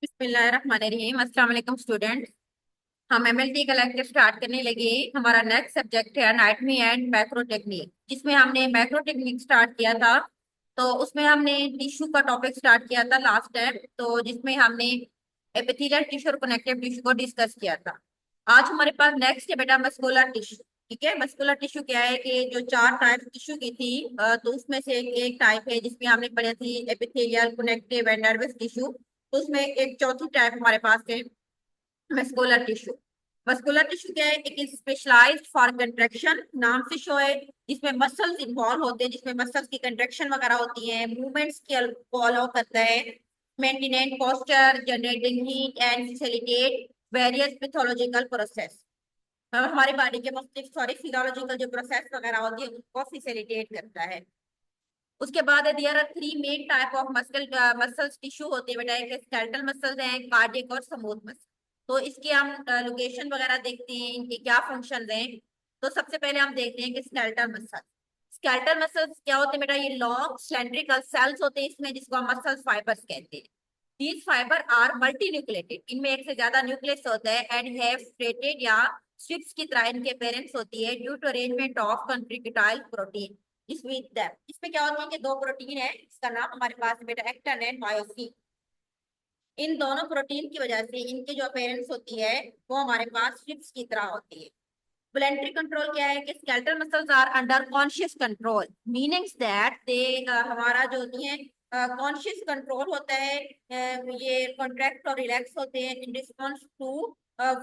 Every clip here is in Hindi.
बिस्मिल्लाहिर्रहमानिर्रहीम। अस्सलाम वालेकुम स्टूडेंट। हम एमएलटी का लेक्चर स्टार्ट करने लगे। हमारा नेक्स्ट सब्जेक्ट है एनाटॉमी एंड मैक्रो टेक्निक, जिसमें हमने मैक्रो टेक्निक स्टार्ट किया था। तो उसमें हमने टिश्यू का टॉपिक स्टार्ट किया था लास्ट टाइम, तो जिसमें हमने एपिथेलियल टिश्यू और कनेक्टिव टिश्यू को डिस्कस किया था। आज हमारे पास नेक्स्ट है बेटा मस्कुलर टिश्यू। ठीक है, मस्कुलर टिश्यू क्या है कि जो चार टाइप टिश्यू की थी, तो उसमें से एक टाइप है जिसमें हमने पढ़ी थी epithelial, connective and nervous tissue. तो उसमें एक चौथी टाइप हमारे पास है मस्कुलर टिश्यू। मस्कुलर टिश्यू क्या है? एक स्पेशलाइज्ड फॉर कंट्रैक्शन, नाम से शो है, जिसमें मसल्स इन्वॉल्व होते हैं, जिसमें मसल्स की कंट्रैक्शन वगैरह होती है, मूवमेंट्स को अलाउ करता है, maintaining posture, generating heat and facilitate various pathological process. हमारी बॉडी के मुख्तलिफ सॉरी फिजियोलॉजिकल जो प्रोसेस वगैरह होती है उनको फैसिलिटेट करता है। उसके बाद there are three main type of muscles tissue होते हैं बेटा। एक स्केलेटल मसल्स हैं, कार्डियक और स्मूथ मसल। तो इसके हम लोकेशन वगैरह देखते हैं, इनके क्या फंक्शंस हैं। तो सबसे पहले हम देखते हैं कि स्केलेटल मसल। स्केलेटल मसल्स क्या होते हैं बेटा? ये लॉन्ग सिलेंड्रिकल सेल्स होते हैं इसमें, जिसको हम मसल फाइबर्स कहते हैं। These fibre are multinucleated, इनमें एक से ज्यादा न्यूक्लियस होता है, एंड हैव स्ट्रेटेड या स्ट्रिप्स की तरह इनके पेरेंट्स होती है, due to arrangement of contractile protein. इसमें क्या होती है कि दो प्रोटीन है, इसका नाम हमारे पास है बेटा एक्टिन एंड मायोसिन। इन दोनों प्रोटीन की वजह से इनके जो अपेयरेंस होती है वो हमारे पास स्ट्रिप्स की तरह होती है। वोलेंट्री कंट्रोल क्या है कि skeletal muscles are under conscious control, meanings that they हमारा जो होती है कॉन्शियस कंट्रोल होता है। ये कॉन्ट्रैक्ट और रिलैक्स होते हैं in response to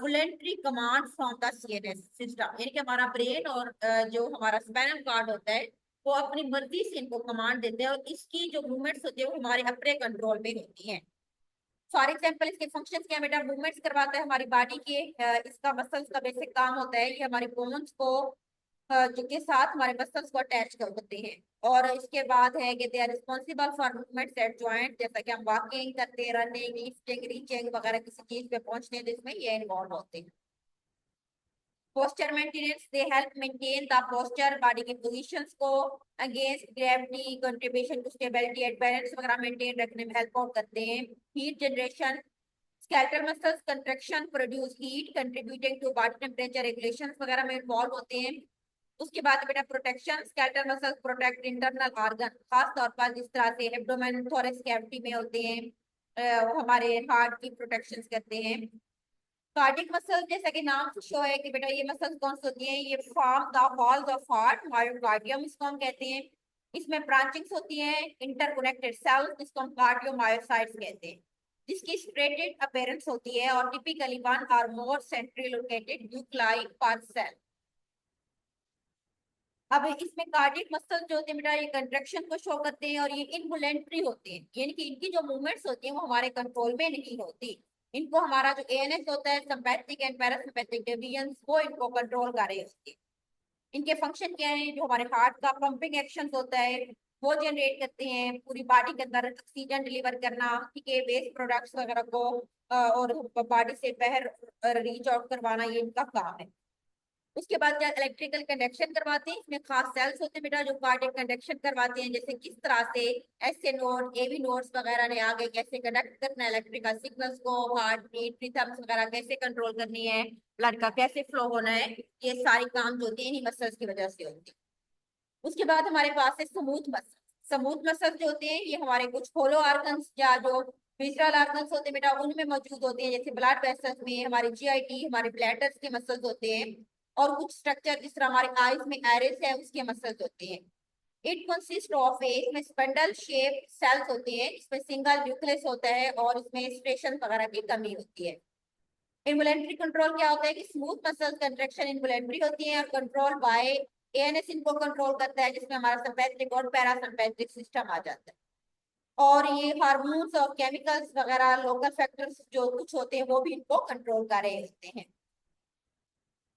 voluntary command from the CNS system. यानी कि हमारा ब्रेन और जो हमारा स्पाइनल कार्ड होता है वो अपनी मर्जी से इनको कमांड देते हैं, और इसकी जो मूवमेंट्स होती है वो हमारे अपने कंट्रोल में होती हैं। फॉर एग्जाम्पल इसके फंक्शंस क्या है बेटा? मूवमेंट्स करवाता है हमारी बॉडी के। इसका मसल्स का बेसिक काम होता है, ये हमारी बोन्स को जो के साथ हमारे मसल्स को अटैच कर देते हैं। और इसके बाद है कि they are responsible for movements at joint, जैसा कि हम वॉकिंग करते हैं, रनिंग, लिफ्टिंग, रीचिंग वगैरह किसी चीज पे पहुंचने हैं, जिसमें ये इन्वॉल्व होते हैं। Posture maintenance, they help maintain the posture, body की पोजीशंस को against gravity, contribution to stability and balance वगैरह मेंटेन रखने में हेल्प आउट करते हैं। Heat generation, skeletal muscles contraction produce heat contributing to body temperature regulation वगैरह में इन्वॉल्व होते हैं। उसके बाद बेटा protection, skeletal muscles protect internal organ, खास तौर पर जिस तरह से एब्डोमेन थोरेक्स कैविटी में होते हैं, वो हमारे हार्ट की प्रोटेक्शन करते हैं। कार्डियक मसल, जैसा कि नाम से शो है कि बेटा ये मसल्स कौन सी होती हैं, ये form the walls of heart, myocardium इसको हम कहते हैं। इसमें ब्रांचिंग्स होती हैं, इंटरकनेक्टेड सेल्स जिसको हम कार्डियोमायोसाइट्स कहते हैं, जिसकी स्ट्रेटेड अपीयरेंस होती है, और टिपिकली वन और मोर सेंट्रली लोकेटेड न्यूक्लाई पर सेल। अब इसमें कार्डियक मसल जो होते हैं बेटा, ये कंट्रैक्शन को शो करते हैं, और ये इनवॉलेंट्री होते हैं, यानी कि इनकी जो मूवमेंट्स होती हैं वो हमारे कंट्रोल में नहीं होती। इनको हमारा जो एएनएस होता है, सिंपैथेटिक एंड पैरासिम्पैथेटिक डिवीजन, वो इनको कंट्रोल कर रहे होते हैं। इनके फंक्शन क्या है? जो हमारे हार्ट का पंपिंग एक्शन होता है वो जनरेट करते हैं, पूरी बॉडी के अंदर ऑक्सीजन डिलीवर करना, ठीक है, वेस्ट प्रोडक्ट्स वगैरह को और बॉडी से बाहर रीच आउट करवाना, ये इनका काम है। उसके बाद क्या इलेक्ट्रिकल कंडक्शन करवाते हैं, इसमें खास सेल्स होते हैं बेटा जो कार्डियक कंडक्शन करवाते हैं, जैसे किस तरह से एसए नोड, एवी नोड्स वगैरह ने आगे कैसे कंडक्ट करना है इलेक्ट्रिकल सिग्नल्स को, हार्ट बीट, रिथम्स वगैरह कैसे कंट्रोल करनी है, ब्लड का कैसे फ्लो होना है, ये सारी काम जो होती है इन्हीं मसल्स की वजह से होती है। उसके बाद हमारे पास है स्मूथ मसल। स्मूथ मसल जो होते हैं ये हमारे कुछ होलो ऑर्गन्स या जो विजरल ऑर्गन्स होते हैं बेटा उनमें मौजूद होते हैं, जैसे ब्लड वेसल्स में, हमारे जीआईटी, हमारे ब्लैडर्स के मसल्स होते हैं। और कुछ स्ट्रक्चर जिस तरह हमारे आईज में आयरिस है उसके मसल्स होते हैं। इट कंसिस्ट ऑफ ए, इसमें स्पंडल शेप सेल्स होते हैं, इसमें सिंगल न्यूक्लियस होता है, और इसमें स्ट्रेशन वगैरह की कमी होती है। इन्वोलेंट्री कंट्रोल क्या होता है कि स्मूथ मसल कंट्रैक्शन इन्वोलेंट्री होती है, और कंट्रोल बाय एएनएस इनको कंट्रोल करता है, जिसमें हमारा सिंपैथेटिक और पैरासिम्पैथेटिक सिस्टम आ जाता है। और ये हार्मोन्स और केमिकल्स वगैरह लोकल फैक्टर्स जो कुछ होते हैं वो भी इनको कंट्रोल कर रहे होते हैं।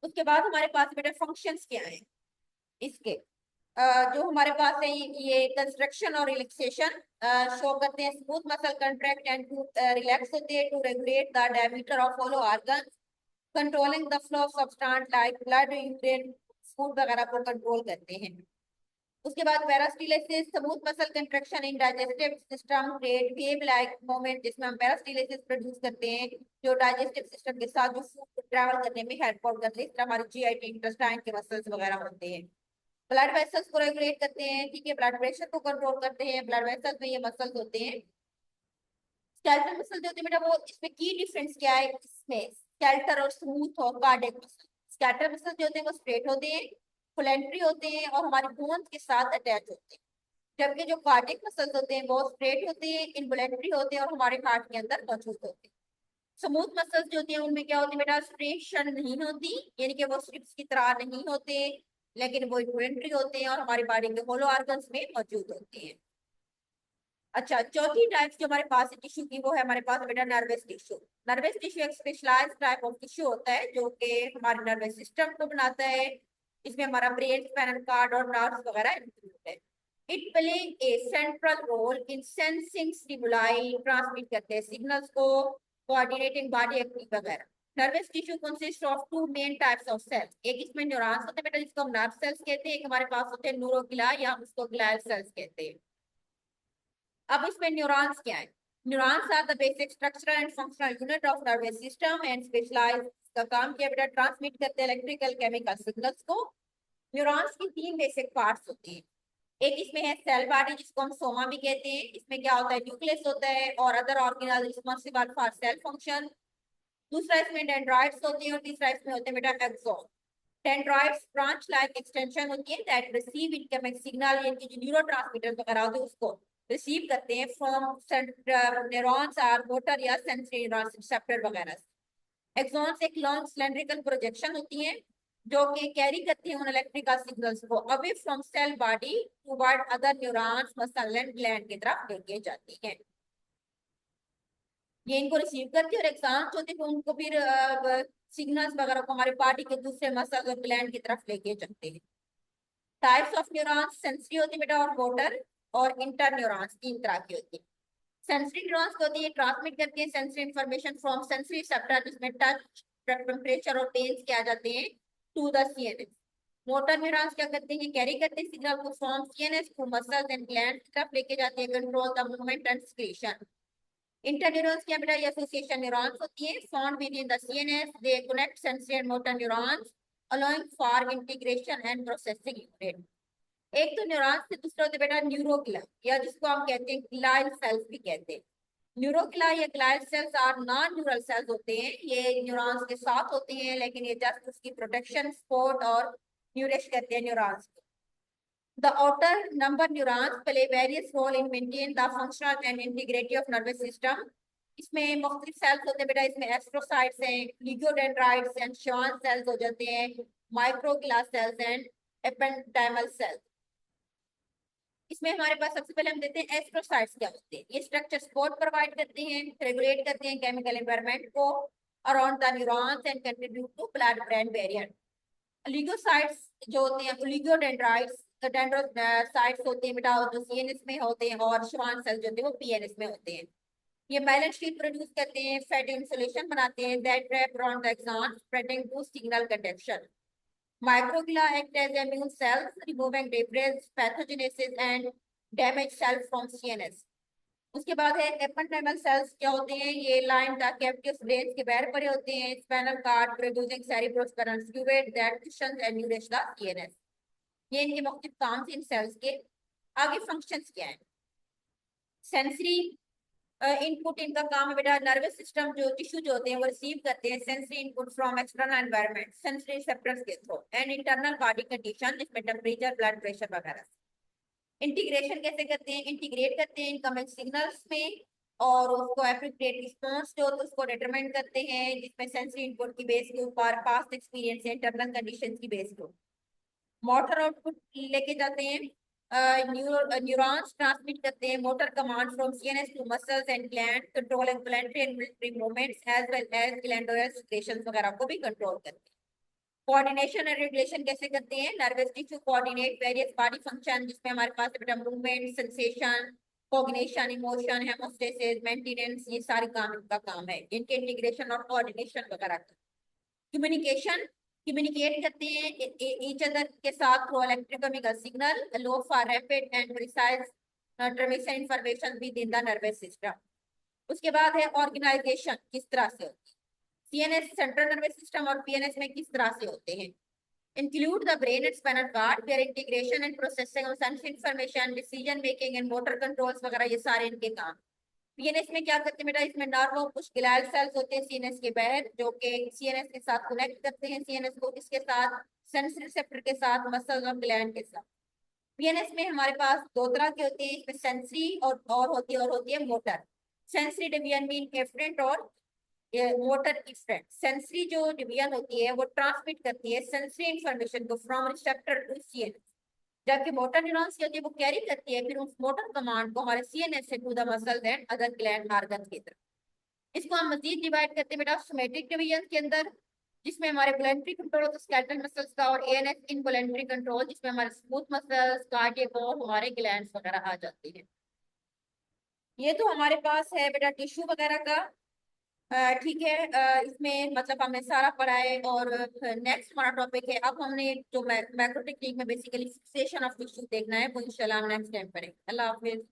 उसके बाद हमारे पास बेटा फंक्शंस क्या है इसके? जो हमारे पास है ये कंस्ट्रक्शन और रिलैक्सेशन शो करते हैं। Smooth muscle contract and to relax होते हैं to regulate the diameter of hollow organ, controlling the flow of substance like blood, urine, food वगैरह को कंट्रोल करते हैं। उसके बाद peristalsis, smooth muscle contraction in digestive system, create wave like movement, जिसमें हम पैरास्टाइलेसिस प्रोड्यूस करते हैं जो डाइजेस्टिव सिस्टम के साथ जो फूड ट्रैवल करने में हेल्प आउट करते हैं, इस तरह हमारी जीआईटी इंटेस्टाइन के मसल्स वगैरह होते हैं। ब्लड वेसल्स को रेगुलेट करते हैं, ठीक है, ब्लड प्रेशर को कंट्रोल करते हैं, ब्लड वेसल्स में ये मसल्स होते हैं। स्केलेटल मसल जो होते हैं बेटा, वो इसमें की डिफरेंस क्या है इसमें स्केलेटल और स्मूथ और कार्डियक मसल? स्केलेटल मसल जो होते हैं वो स्ट्रेट होते हैं, फुलेंट्री होते हैं और हमारे बोन्स के साथ अटैच होते हैं, जबकि जो कार्डियक मसल्स होते हैं वो स्ट्रेट होते हैं, इनवोलेंट्री होते हैं और हमारे हार्ट के अंदर मौजूद होते हैं। स्मूथ मसल्स जो होती हैं उनमें क्या होती है बेटा, स्ट्रेशन नहीं होती, यानी कि वो स्ट्रिप्स की तरह नहीं होते, लेकिन वो इन्वोलेंट्री होते हैं और हमारी बॉडी के होलो ऑर्गन्स में मौजूद होते हैं। अच्छा, चौथी टाइप जो हमारे पास है टिश्यू की, वो है हमारे पास बेटा नर्वस टिश्यू। नर्वस टिश्यू एक स्पेशलाइज्ड टाइप ऑफ टिश्यू होता है जो कि हमारे नर्वस सिस्टम को बनाता है। इसमें हमारा ब्रेन, स्पाइनल कार्ड और नर्व्स वगैरह इंक्लूड है। It play a central role in sensing stimuli, transmit करते हैं सिग्नल्स को, कोऑर्डिनेटिंग बॉडी एक्टिविटी वगैरह। Nervous tissue consist of two main types of cells. एक इसमें न्यूरॉन्स होते हैं बेटा जिसको हम नर्व सेल्स कहते हैं, एक हमारे पास होते हैं न्यूरोग्लिया या हम उसको ग्लियल सेल्स कहते हैं। अब इसमें न्यूरॉन्स क्या है? Neurons are the basic structural and functional unit of nervous system and specialised का काम किया बेटा ट्रांसमिट करते हैं इलेक्ट्रिकल केमिकल सिग्नल्स को। न्यूरॉन्स की तीन बेसिक पार्ट्स होते हैं। एक इसमें है सेल बॉडी जिसको हम सोमा भी कहते हैं, इसमें क्या होता है, न्यूक्लियस होता है और other organelle responsible for sale function. दूसरा इसमें डेंड्राइट्स होते हैं और तीसरा इसमें होते हैं बेटा axon. Dendrites branch like extension होती है दैट रिसीव इनकमिंग सिग्नल, यानी कि जो न्यूरोट्रांसमीटर वगैरह होते हैं उसको रिसीव करते हैं फ्रॉम न्यूरॉन्स और मोटर या सेंसरी न्यूरॉन्स रिसेप्टर वगैरह से। एक्सॉन्स एक लॉन्ग सिलेंड्रिकल प्रोजेक्शन होती है जो कि कैरी करती है उन इलेक्ट्रिकल सिग्नल्स को away from cell body toward other neurons muscle and gland की तरफ लेके जाती है। ये इनको रिसीव करती है और एग्जाम्स होते हैं उनको फिर सिग्नल्स वगैरह को हमारे बॉडी के दूसरे मसल और ग्लैंड की तरफ लेके जाते हैं। टाइप्स ऑफ न्यूरॉन्स सेंसरी होती है बेटा और मोटर और इंटर न्यूरॉन्स, तीन तरह की होती है। सेंसरी न्यूरॉन्स होती है ट्रांसमिट करती है sensory information from sensory receptor जिसमें टच, टेम्परेचर और पेन्स के आ जाते हैं to the CNS. Motor neurons क्या करते हैं, कैरी करते हैं सिग्नल को from CNS to muscles and gland की तरफ लेके जाते हैं, control the movement and secretion. Interneurons क्या बेटा, ये एसोसिएशन न्यूरॉन्स होती है found within the CNS, they connect sensory and motor neurons allowing for integration and processing unit। एक तो न्यूरॉन्स से दूसरा होते बेटा न्यूरोग्लिया या जिसको हम कहते हैं ग्लाइल सेल्स भी कहते हैं। न्यूरोग्लिया या glial cells are non neural cells होते हैं, ये न्यूरॉन्स के साथ होते हैं लेकिन ये जस्ट उसकी प्रोटेक्शन, सपोर्ट और न्यूरिश करते हैं न्यूरॉन्स को। The outer number neurons play various role in maintain the functional and integrity of nervous system। इसमें मुख्तलिफ सेल्स होते हैं बेटा, इसमें एस्ट्रोसाइट्स हैं, लिगोडेंड्राइट्स एंड श्वान सेल्स हो जाते हैं, microglia cells and ependymal cells. इसमें हमारे पास सबसे पहले हम देते हैं एस्ट्रोसाइट्स क्या होते हैं। ये स्ट्रक्चर सपोर्ट प्रोवाइड करते हैं, रेगुलेट करते हैं केमिकल एनवायरनमेंट को around the neurons and contribute to blood brain barrier. Oligocytes जो होते हैं, ओलिगोडेंड्राइट्स डेंड्रोसाइट्स होते हैं बेटा जो सीएनएस में होते हैं और श्वान सेल जो होते हैं वो पीएनएस में होते हैं। ये बैलेंस शीट प्रोड्यूस करते हैं, फैटी इंसुलेशन बनाते हैं that wrap around the axon spreading to signal conduction. Microglia act as immune cells, removing debris, pathogenesis and damaged cells from CNS। उसके बाद है एपेंडाइमल सेल्स क्या होते हैं, ये line the cavity of brain के बाहर पड़े होते हैं, spinal cord producing cerebrospinal fluid that cushions and nourish the CNS. ये इनके मुख्तलिफ काम से इन सेल्स के। आगे फंक्शंस क्या है, सेंसरी इनपुट इनका काम है बेटा, नर्वस सिस्टम जो टिश्यू जो होते हैं वो रिसीव करते हैं sensory input from external environment sensory receptors के through and internal body condition जिसमें टेम्परेचर, ब्लड प्रेशर वगैरह। इंटीग्रेशन कैसे करते हैं, इंटीग्रेट करते हैं इनकमिंग सिग्नल्स में और उसको एप्रोप्रिएट रिस्पॉन्स जो होता है उसको डिटरमाइन करते हैं जिसमें सेंसरी इनपुट की बेस के ऊपर पास्ट एक्सपीरियंस इंटरनल कंडीशंस की बेस पे मोटर आउटपुट लेके जाते हैं। न्यूरॉन्स ट्रांसमिट करते हैं motor command from CNS to muscles and gland, controlling planetary and military movements as well as glandular secretions वगैरह को भी कंट्रोल करते हैं। कोऑर्डिनेशन एंड रेगुलेशन कैसे करते हैं, nervous tissue coordinate various body function जिसमें हमारे पास बेटा movement, sensation, coordination, emotion, homeostasis, maintenance, ये सारे काम इनका काम है, इनके इंटीग्रेशन और कोऑर्डिनेशन वगैरह। कम्युनिकेशन कम्युनिकेट करते हैं ईच अदर के साथ through electrochemical signal low for rapid and precise transmission information with in the nervous system. उसके बाद है ऑर्गेनाइजेशन किस तरह से होती है। सीएनएस सेंट्रल नर्वस सिस्टम और पीएनएस में किस तरह से होते हैं। include the brain and spinal cord where integration and processing of sensory information decision making and motor controls वगैरह ये सारे इनके काम। पीएनएस में क्या करते हैं बेटा, इसमें नर्व और कुछ ग्लैल सेल्स होते हैं सीएनएस के बाहर जो कि सीएनएस के साथ कनेक्ट करते हैं सीएनएस को किसके साथ, सेंसरी रिसेप्टर के साथ, मसल और ग्लैंड के साथ। पीएनएस में हमारे पास दो तरह के होते हैं, इसमें सेंसरी और होती है motor. Sensory division mean efferent और मोटर इफेक्ट। सेंसरी जो डिवीजन होती है वो ट्रांसमिट करती है सेंसरी इंफॉर्मेशन को फ्रॉम रिसेप्टर टू सीएनएस, जबकि मोटर न्यूरॉन्स होती है वो कैरी करती है फिर उस मोटर कमांड को हमारे सीएनएस से to the muscle and other gland organ की तरफ। इसको हम मजीद डिवाइड करते हैं बेटा सोमेटिक डिवीजन के अंदर, जिसमें हमारे वॉलंटरी कंट्रोल होता है स्केलेटल मसल्स का, और एएनएस इनवॉलंटरी कंट्रोल जिसमें हमारे स्मूथ मसल्स, कार्डियक और हमारे ग्लैंड्स वगैरह आ जाती है। ये तो हमारे पास है बेटा टिश्यू वगैरह का। ठीक है, इसमें मतलब हमने सारा पढ़ा है। और नेक्स्ट हमारा टॉपिक है, अब हमने जो मैक्रो टेक्निक में बेसिकली फिक्सेशन ऑफ टिश्यू देखना है वो इंशाल्लाह हम नेक्स्ट टाइम पढ़ेंगे। अल्लाह हाफिज।